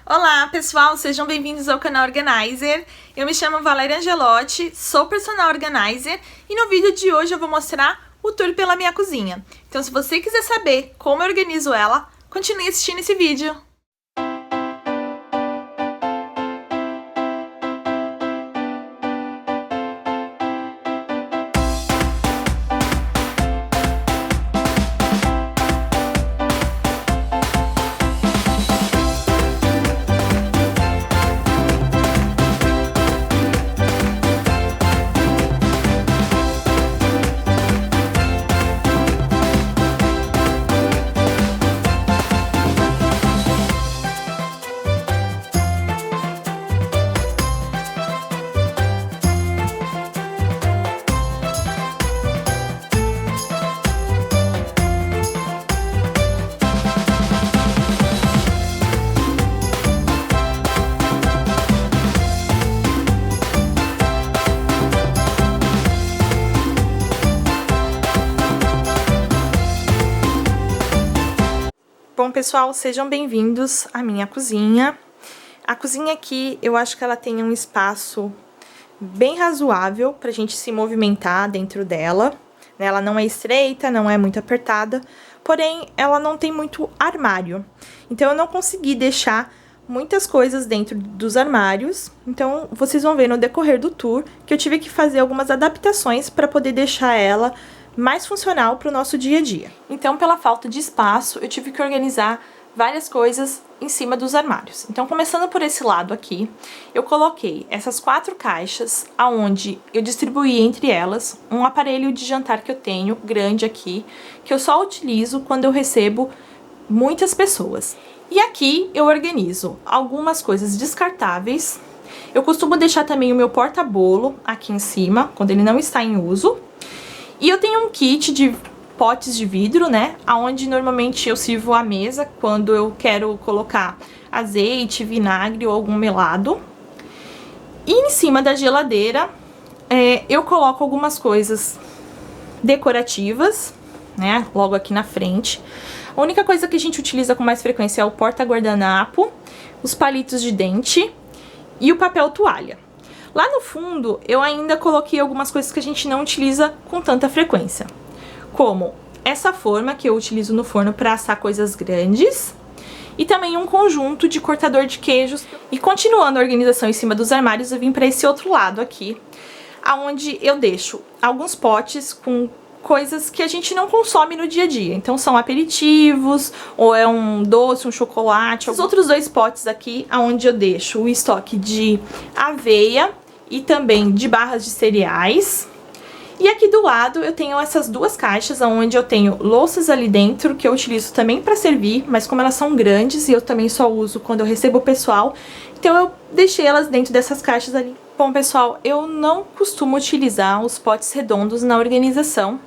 Olá pessoal, sejam bem-vindos ao canal Organizer. Eu me chamo Valéria Angelotti, sou personal organizer e no vídeo de hoje eu vou mostrar o tour pela minha cozinha. Então se você quiser saber como eu organizo ela, continue assistindo esse vídeo. Bom, pessoal, sejam bem-vindos à minha cozinha. A cozinha aqui, eu acho que ela tem um espaço bem razoável pra gente se movimentar dentro dela, né? Ela não é estreita, não é muito apertada, porém, ela não tem muito armário. Então, eu não consegui deixar muitas coisas dentro dos armários. Então, vocês vão ver no decorrer do tour que eu tive que fazer algumas adaptações para poder deixar ela mais funcional para o nosso dia a dia. Então, pela falta de espaço, eu tive que organizar várias coisas em cima dos armários. Então, começando por esse lado aqui, eu coloquei essas 4 caixas, aonde eu distribuí entre elas um aparelho de jantar que eu tenho, grande aqui, que eu só utilizo quando eu recebo muitas pessoas. E aqui eu organizo algumas coisas descartáveis. Eu costumo deixar também o meu porta-bolo aqui em cima, quando ele não está em uso. E eu tenho um kit de potes de vidro, né, onde normalmente eu sirvo à mesa quando eu quero colocar azeite, vinagre ou algum melado. E em cima da geladeira, eu coloco algumas coisas decorativas, né, logo aqui na frente. A única coisa que a gente utiliza com mais frequência é o porta-guardanapo, os palitos de dente e o papel toalha. Lá no fundo, eu ainda coloquei algumas coisas que a gente não utiliza com tanta frequência, como essa forma que eu utilizo no forno para assar coisas grandes e também um conjunto de cortador de queijos. E continuando a organização em cima dos armários, eu vim para esse outro lado aqui, aonde eu deixo alguns potes com coisas que a gente não consome no dia a dia. Então são aperitivos, ou é um doce, um chocolate. Os outros 2 potes aqui, aonde eu deixo o estoque de aveia e também de barras de cereais. E aqui do lado eu tenho essas 2 caixas, onde eu tenho louças ali dentro, que eu utilizo também para servir, mas como elas são grandes e eu também só uso quando eu recebo o pessoal, então eu deixei elas dentro dessas caixas ali. Bom, pessoal, eu não costumo utilizar os potes redondos na organização,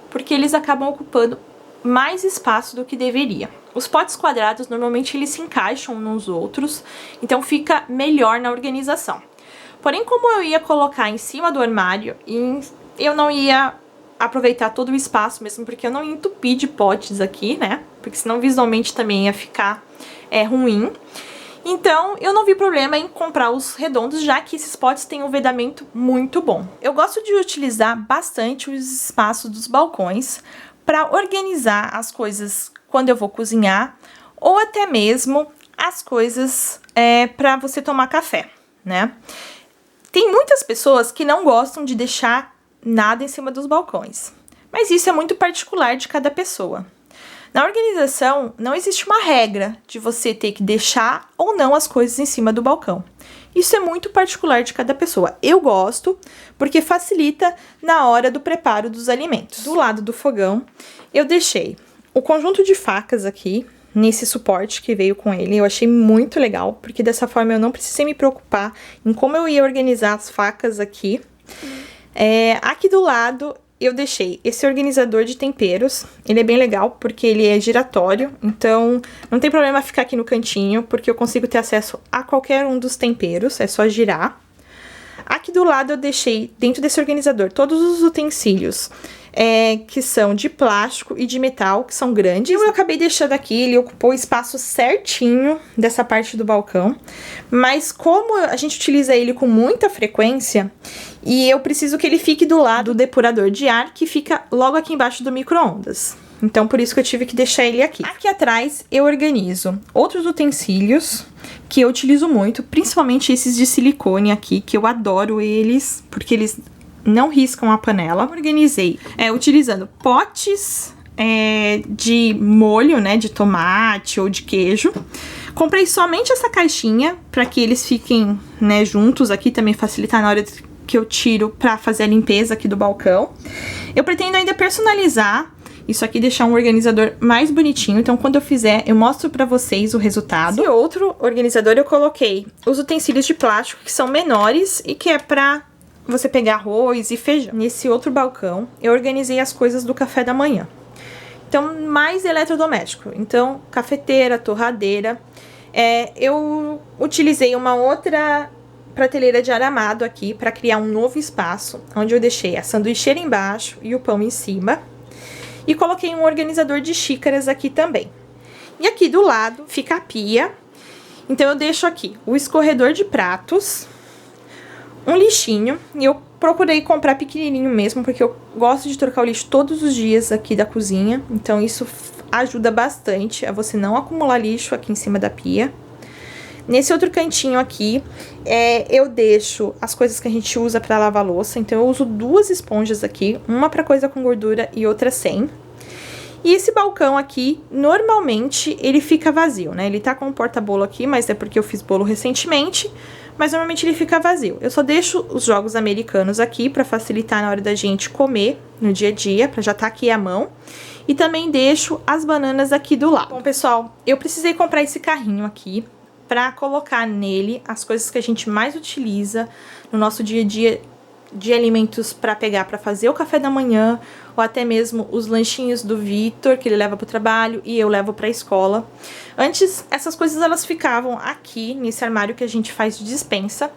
porque eles acabam ocupando mais espaço do que deveria. Os potes quadrados, normalmente, eles se encaixam uns nos outros, então fica melhor na organização. Porém, como eu ia colocar em cima do armário, eu não ia aproveitar todo o espaço mesmo, porque eu não ia entupir de potes aqui, né? Porque senão visualmente também ia ficar ruim. Então, eu não vi problema em comprar os redondos, já que esses potes têm um vedamento muito bom. Eu gosto de utilizar bastante os espaços dos balcões para organizar as coisas quando eu vou cozinhar, ou até mesmo as coisas para você tomar café, né? Tem muitas pessoas que não gostam de deixar nada em cima dos balcões, mas isso é muito particular de cada pessoa. Na organização, não existe uma regra de você ter que deixar ou não as coisas em cima do balcão. Isso é muito particular de cada pessoa. Eu gosto porque facilita na hora do preparo dos alimentos. Do lado do fogão, eu deixei o conjunto de facas aqui, nesse suporte que veio com ele. Eu achei muito legal, porque dessa forma eu não precisei me preocupar em como eu ia organizar as facas aqui. Aqui do lado eu deixei esse organizador de temperos. Ele é bem legal porque ele é giratório, então não tem problema ficar aqui no cantinho, porque eu consigo ter acesso a qualquer um dos temperos, é só girar. Aqui do lado eu deixei, dentro desse organizador, todos os utensílios que são de plástico e de metal, que são grandes. Eu acabei deixando aqui, ele ocupou o espaço certinho dessa parte do balcão. Mas como a gente utiliza ele com muita frequência, e eu preciso que ele fique do lado do depurador de ar, que fica logo aqui embaixo do micro-ondas. Então, por isso que eu tive que deixar ele aqui. Aqui atrás, eu organizo outros utensílios que eu utilizo muito, principalmente esses de silicone aqui, que eu adoro eles, porque eles não riscam a panela. Organizei utilizando potes de molho, né, de tomate ou de queijo. Comprei somente essa caixinha para que eles fiquem, né, juntos aqui, também facilitar na hora que eu tiro para fazer a limpeza aqui do balcão. Eu pretendo ainda personalizar isso aqui, deixar um organizador mais bonitinho. Então, quando eu fizer, eu mostro pra vocês o resultado. E outro organizador eu coloquei os utensílios de plástico, que são menores e que é pra você pegar arroz e feijão. Nesse outro balcão, eu organizei as coisas do café da manhã. Então, mais eletrodoméstico. Então, cafeteira, torradeira. Eu utilizei uma outra prateleira de aramado aqui pra criar um novo espaço, onde eu deixei a sanduicheira embaixo e o pão em cima. E coloquei um organizador de xícaras aqui também. E aqui do lado fica a pia. Então, eu deixo aqui o escorredor de pratos, um lixinho. E eu procurei comprar pequenininho mesmo, porque eu gosto de trocar o lixo todos os dias aqui da cozinha. Então, isso ajuda bastante a você não acumular lixo aqui em cima da pia. Nesse outro cantinho aqui, eu deixo as coisas que a gente usa pra lavar louça. Então, eu uso duas esponjas aqui, uma pra coisa com gordura e outra sem. E esse balcão aqui, normalmente, ele fica vazio, né? Ele tá com um porta-bolo aqui, mas é porque eu fiz bolo recentemente. Mas, normalmente, ele fica vazio. Eu só deixo os jogos americanos aqui pra facilitar na hora da gente comer no dia a dia, pra já tá aqui à mão. E também deixo as bananas aqui do lado. Bom, pessoal, eu precisei comprar esse carrinho aqui para colocar nele as coisas que a gente mais utiliza no nosso dia a dia de alimentos para pegar para fazer o café da manhã, ou até mesmo os lanchinhos do Vitor, que ele leva para o trabalho e eu levo para a escola. Antes, essas coisas elas ficavam aqui nesse armário que a gente faz de despensa.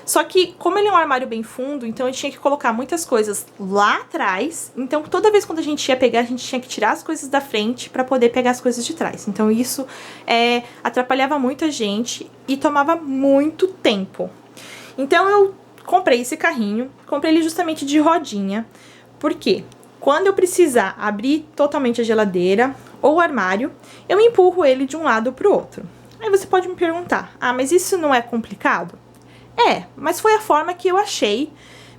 Só que, como ele é um armário bem fundo, então eu tinha que colocar muitas coisas lá atrás. Então, toda vez quando a gente ia pegar, a gente tinha que tirar as coisas da frente para poder pegar as coisas de trás. Então, isso atrapalhava muito a gente e tomava muito tempo. Então, eu comprei esse carrinho, comprei ele justamente de rodinha. Por quê? Quando eu precisar abrir totalmente a geladeira ou o armário, eu empurro ele de um lado pro outro. Aí você pode me perguntar, mas isso não é complicado? Mas foi a forma que eu achei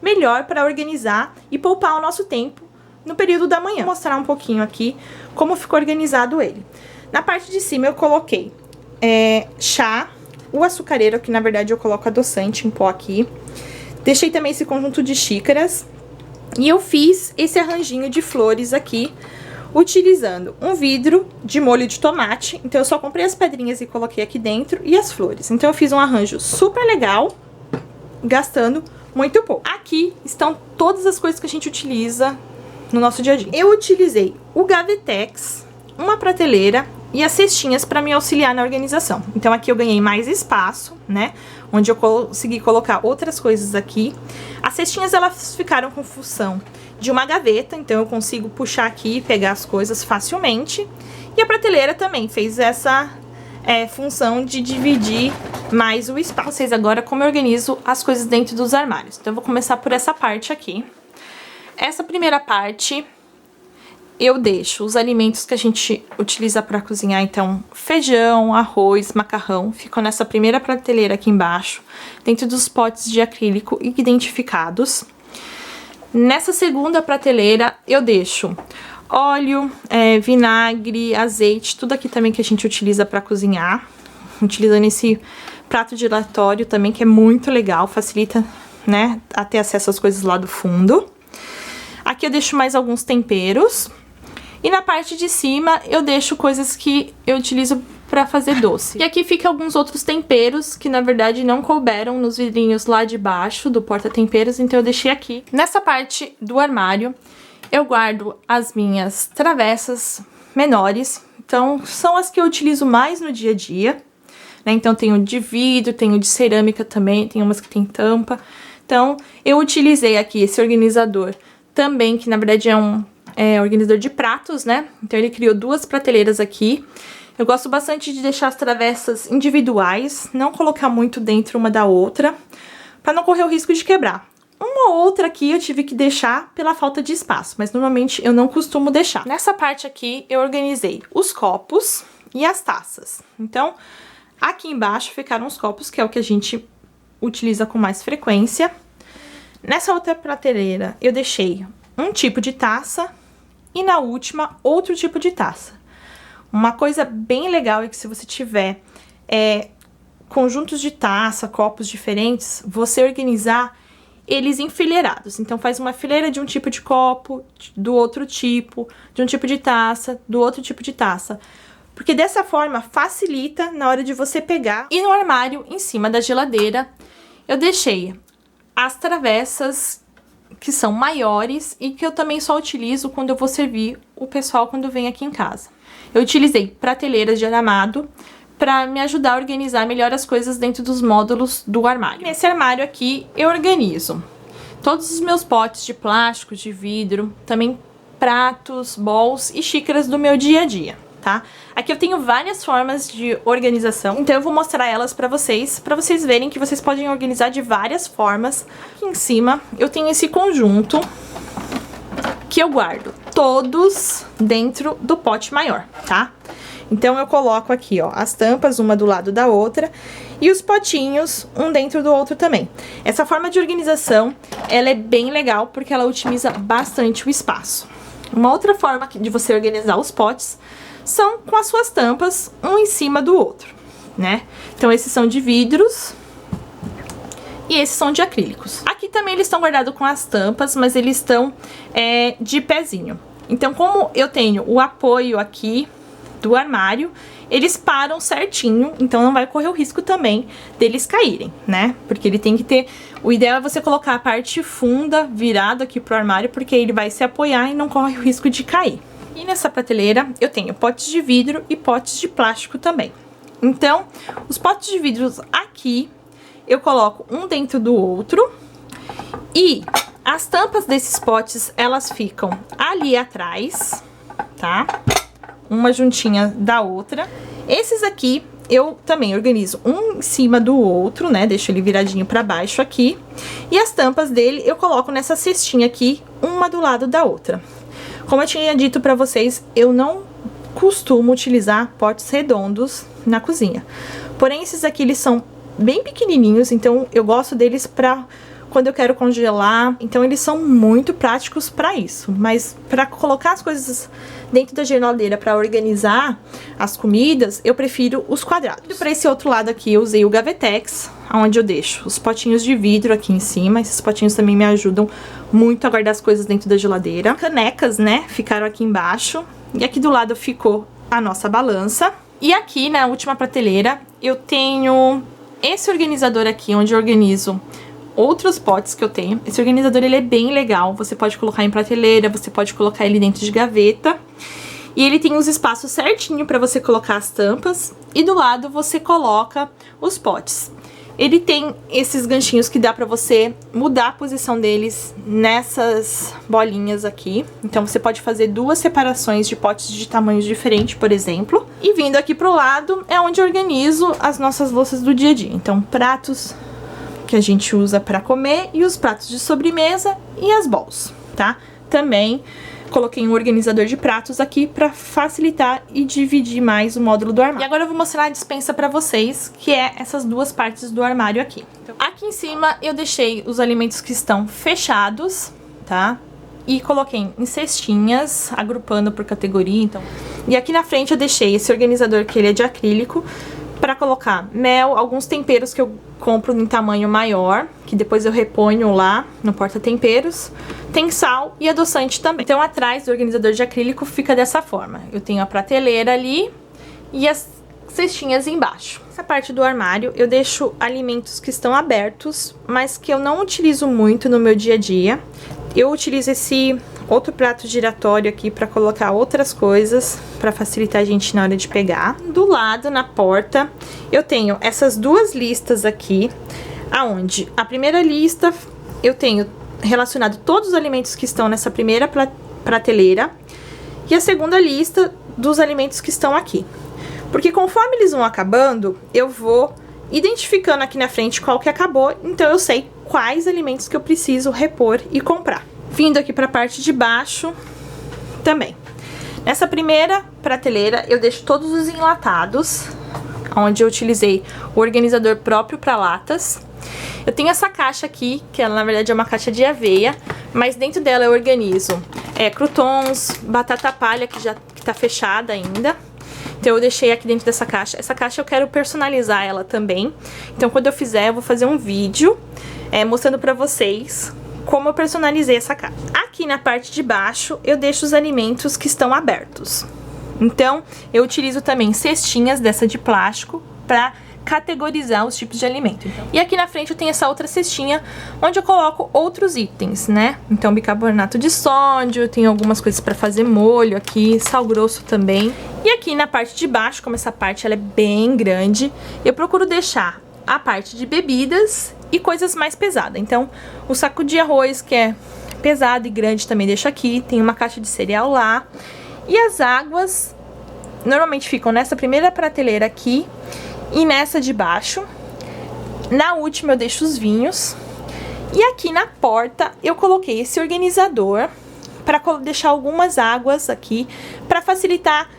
melhor para organizar e poupar o nosso tempo no período da manhã. Vou mostrar um pouquinho aqui como ficou organizado ele. Na parte de cima eu coloquei chá, o açucareiro, que na verdade eu coloco adoçante em pó aqui. Deixei também esse conjunto de xícaras e eu fiz esse arranjinho de flores aqui, utilizando um vidro de molho de tomate. Então, eu só comprei as pedrinhas e coloquei aqui dentro e as flores. Então, eu fiz um arranjo super legal, gastando muito pouco. Aqui estão todas as coisas que a gente utiliza no nosso dia a dia. Eu utilizei o Gavetex, uma prateleira e as cestinhas para me auxiliar na organização. Então, aqui eu ganhei mais espaço, né? Onde eu consegui colocar outras coisas aqui. As cestinhas, elas ficaram com função de uma gaveta, então eu consigo puxar aqui e pegar as coisas facilmente. E a prateleira também fez essa função de dividir mais o espaço. Vocês agora como eu organizo as coisas dentro dos armários. Então eu vou começar por essa parte aqui. Essa primeira parte eu deixo os alimentos que a gente utiliza para cozinhar, então feijão, arroz, macarrão, ficam nessa primeira prateleira aqui embaixo, dentro dos potes de acrílico identificados. Nessa segunda prateleira eu deixo óleo, vinagre, azeite, tudo aqui também que a gente utiliza para cozinhar, utilizando esse prato giratório também, que é muito legal, facilita, né, a ter acesso às coisas lá do fundo. Aqui eu deixo mais alguns temperos. E na parte de cima eu deixo coisas que eu utilizo pra fazer doce. E aqui fica alguns outros temperos que na verdade não couberam nos vidrinhos lá de baixo do porta-temperos, então eu deixei aqui. Nessa parte do armário eu guardo as minhas travessas menores, então são as que eu utilizo mais no dia a dia, né? Então tenho de vidro, tenho de cerâmica também, tem umas que tem tampa. Então, eu utilizei aqui esse organizador também, que na verdade é um organizador de pratos, né? Então, ele criou duas prateleiras aqui. Eu gosto bastante de deixar as travessas individuais, não colocar muito dentro uma da outra, para não correr o risco de quebrar. Uma ou outra aqui eu tive que deixar pela falta de espaço, mas normalmente eu não costumo deixar. Nessa parte aqui, eu organizei os copos e as taças. Então, aqui embaixo ficaram os copos, que é o que a gente utiliza com mais frequência. Nessa outra prateleira, eu deixei um tipo de taça e na última, outro tipo de taça. Uma coisa bem legal é que se você tiver conjuntos de taça, copos diferentes, você organizar eles enfileirados. Então, faz uma fileira de um tipo de copo, do outro tipo, de um tipo de taça, do outro tipo de taça. Porque dessa forma, facilita na hora de você pegar. E no armário, em cima da geladeira, eu deixei as travessas que são maiores e que eu também só utilizo quando eu vou servir o pessoal quando vem aqui em casa. Eu utilizei prateleiras de aramado para me ajudar a organizar melhor as coisas dentro dos módulos do armário. Nesse armário aqui, eu organizo todos os meus potes de plástico, de vidro, também pratos, bowls e xícaras do meu dia a dia, tá? Aqui eu tenho várias formas de organização, então eu vou mostrar elas para vocês verem que vocês podem organizar de várias formas. Aqui em cima, eu tenho esse conjunto que eu guardo todos dentro do pote maior, tá? Então, eu coloco aqui, ó, as tampas, uma do lado da outra, e os potinhos, um dentro do outro também. Essa forma de organização, ela é bem legal, porque ela otimiza bastante o espaço. Uma outra forma de você organizar os potes são com as suas tampas, um em cima do outro, né? Então, esses são de vidros e esses são de acrílicos. Aqui também eles estão guardados com as tampas, mas eles estão de pezinho. Então, como eu tenho o apoio aqui do armário, eles param certinho, então não vai correr o risco também deles caírem, né? Porque ele tem que ter... O ideal é você colocar a parte funda virada aqui pro armário, porque ele vai se apoiar e não corre o risco de cair. E nessa prateleira eu tenho potes de vidro e potes de plástico também. Então, os potes de vidro aqui, eu coloco um dentro do outro e as tampas desses potes, elas ficam ali atrás, tá? Uma juntinha da outra. Esses aqui eu também organizo um em cima do outro, né? Deixo ele viradinho pra baixo aqui. E as tampas dele eu coloco nessa cestinha aqui, uma do lado da outra. Como eu tinha dito pra vocês, eu não costumo utilizar potes redondos na cozinha. Porém, esses aqui, eles são bem pequenininhos, então eu gosto deles pra quando eu quero congelar. Então, eles são muito práticos pra isso. Mas pra colocar as coisas dentro da geladeira pra organizar as comidas, eu prefiro os quadrados. Pra esse outro lado aqui, eu usei o Gavetex, onde eu deixo os potinhos de vidro aqui em cima. Esses potinhos também me ajudam muito a guardar as coisas dentro da geladeira. Canecas, né, ficaram aqui embaixo. E aqui do lado ficou a nossa balança. E aqui, na última prateleira, eu tenho esse organizador aqui, onde eu organizo outros potes que eu tenho. Esse organizador, ele é bem legal. Você pode colocar em prateleira, você pode colocar ele dentro de gaveta. E ele tem os espaços certinho pra você colocar as tampas. E do lado você coloca os potes. Ele tem esses ganchinhos que dá pra você mudar a posição deles nessas bolinhas aqui. Então, você pode fazer duas separações de potes de tamanhos diferentes, por exemplo. E vindo aqui pro lado é onde eu organizo as nossas louças do dia a dia. Então, pratos que a gente usa pra comer e os pratos de sobremesa e as bowls, tá? Também coloquei um organizador de pratos aqui pra facilitar e dividir mais o módulo do armário. E agora eu vou mostrar a despensa pra vocês, que é essas duas partes do armário aqui. Então, aqui em cima eu deixei os alimentos que estão fechados, tá? E coloquei em cestinhas, agrupando por categoria, então. E aqui na frente eu deixei esse organizador, que ele é de acrílico, pra colocar mel, alguns temperos que eu compro em tamanho maior, que depois eu reponho lá no porta-temperos. Tem sal e adoçante também. Então, atrás do organizador de acrílico fica dessa forma. Eu tenho a prateleira ali e as cestinhas embaixo. Essa parte do armário eu deixo alimentos que estão abertos, mas que eu não utilizo muito no meu dia a dia. Eu utilizo esse outro prato giratório aqui pra colocar outras coisas, pra facilitar a gente na hora de pegar. Do lado, na porta, eu tenho essas duas listas aqui, aonde a primeira lista eu tenho relacionado todos os alimentos que estão nessa primeira prateleira e a segunda lista dos alimentos que estão aqui. Porque conforme eles vão acabando, eu vou identificando aqui na frente qual que acabou, então eu sei quais alimentos que eu preciso repor e comprar. Vindo aqui para a parte de baixo também. Nessa primeira prateleira eu deixo todos os enlatados, onde eu utilizei o organizador próprio para latas. Eu tenho essa caixa aqui, que ela na verdade é uma caixa de aveia, mas dentro dela eu organizo croutons, batata palha que tá fechada ainda. Então eu deixei aqui dentro dessa caixa. Essa caixa eu quero personalizar ela também. Então quando eu fizer, eu vou fazer um vídeo mostrando pra vocês como eu personalizei essa caixa. Aqui na parte de baixo, eu deixo os alimentos que estão abertos. Então eu utilizo também cestinhas dessa de plástico pra categorizar os tipos de alimento. E aqui na frente eu tenho essa outra cestinha onde eu coloco outros itens, né? Então bicarbonato de sódio, tem algumas coisas para fazer molho aqui, sal grosso também. E aqui na parte de baixo, como essa parte ela é bem grande, eu procuro deixar a parte de bebidas e coisas mais pesadas. Então o saco de arroz, que é pesado e grande, também deixo aqui. Tem uma caixa de cereal lá. E as águas normalmente ficam nessa primeira prateleira aqui e nessa de baixo. Na última eu deixo os vinhos. E aqui na porta eu coloquei esse organizador para deixar algumas águas aqui para facilitar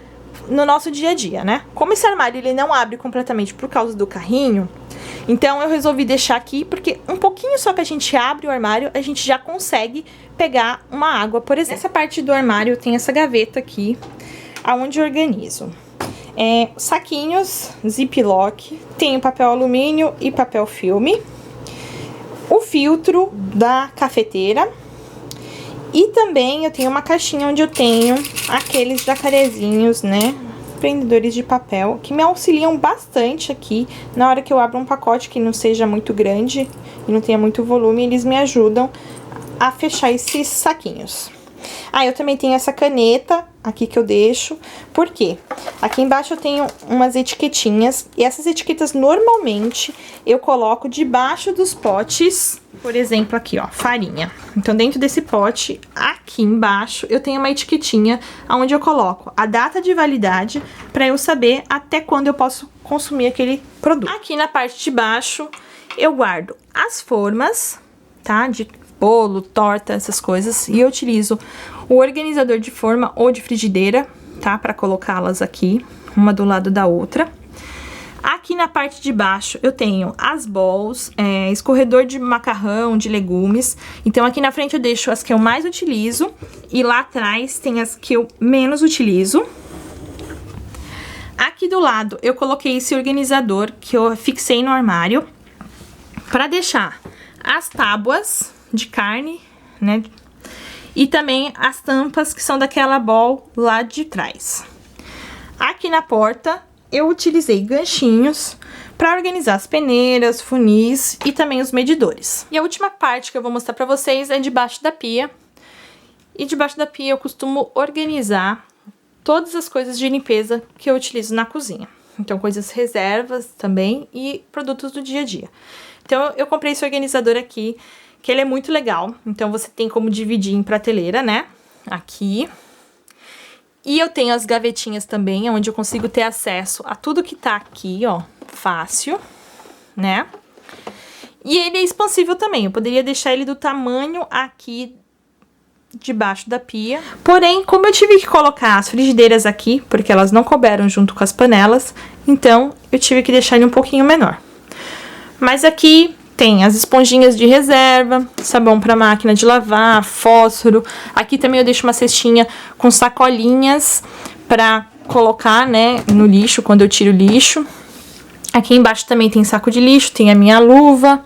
no nosso dia a dia, né? Como esse armário ele não abre completamente por causa do carrinho, então eu resolvi deixar aqui porque um pouquinho só que a gente abre o armário, a gente já consegue pegar uma água, por exemplo. Essa parte do armário tem essa gaveta aqui, aonde eu organizo saquinhos, ziplock, tem papel alumínio e papel filme, o filtro da cafeteira e também eu tenho uma caixinha onde eu tenho aqueles jacarezinhos, né, prendedores de papel, que me auxiliam bastante aqui na hora que eu abro um pacote que não seja muito grande e não tenha muito volume, eles me ajudam a fechar esses saquinhos. Eu também tenho essa caneta aqui que eu deixo, por quê? Aqui embaixo eu tenho umas etiquetinhas, e essas etiquetas normalmente eu coloco debaixo dos potes, por exemplo aqui ó, farinha. Então dentro desse pote, aqui embaixo, eu tenho uma etiquetinha onde eu coloco a data de validade, para eu saber até quando eu posso consumir aquele produto. Aqui na parte de baixo, eu guardo as formas, tá? De bolo, torta, essas coisas. E eu utilizo o organizador de forma ou de frigideira, tá? Pra colocá-las aqui, uma do lado da outra. Aqui na parte de baixo eu tenho as bowls, escorredor de macarrão, de legumes. Então aqui na frente eu deixo as que eu mais utilizo e lá atrás tem as que eu menos utilizo. Aqui do lado eu coloquei esse organizador que eu fixei no armário pra deixar as tábuas de carne, né? E também as tampas que são daquela bowl lá de trás. Aqui na porta eu utilizei ganchinhos para organizar as peneiras, funis e também os medidores. E a última parte que eu vou mostrar para vocês é debaixo da pia. E debaixo da pia eu costumo organizar todas as coisas de limpeza que eu utilizo na cozinha. Então coisas reservas também e produtos do dia a dia. Então eu comprei esse organizador aqui, que ele é muito legal. Então você tem como dividir em prateleira, né? Aqui. E eu tenho as gavetinhas também, onde eu consigo ter acesso a tudo que tá aqui, ó, fácil, né? E ele é expansível também, eu poderia deixar ele do tamanho aqui debaixo da pia. Porém, como eu tive que colocar as frigideiras aqui, porque elas não couberam junto com as panelas, então eu tive que deixar ele um pouquinho menor. Mas aqui tem as esponjinhas de reserva, sabão para máquina de lavar, fósforo. Aqui também eu deixo uma cestinha com sacolinhas para colocar, né, no lixo, quando eu tiro o lixo. Aqui embaixo também tem saco de lixo, tem a minha luva.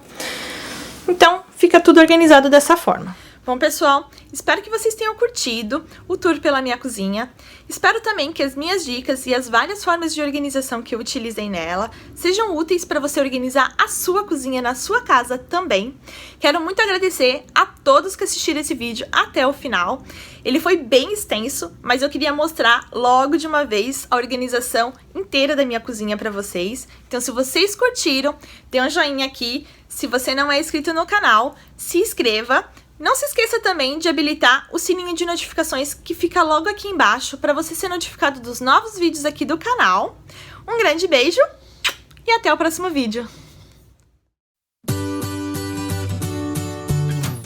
Então, fica tudo organizado dessa forma. Bom, pessoal, espero que vocês tenham curtido o tour pela minha cozinha. Espero também que as minhas dicas e as várias formas de organização que eu utilizei nela sejam úteis para você organizar a sua cozinha na sua casa também. Quero muito agradecer a todos que assistiram esse vídeo até o final. Ele foi bem extenso, mas eu queria mostrar logo de uma vez a organização inteira da minha cozinha para vocês. Então, se vocês curtiram, dê um joinha aqui. Se você não é inscrito no canal, se inscreva. Não se esqueça também de habilitar o sininho de notificações que fica logo aqui embaixo para você ser notificado dos novos vídeos aqui do canal. Um grande beijo e até o próximo vídeo!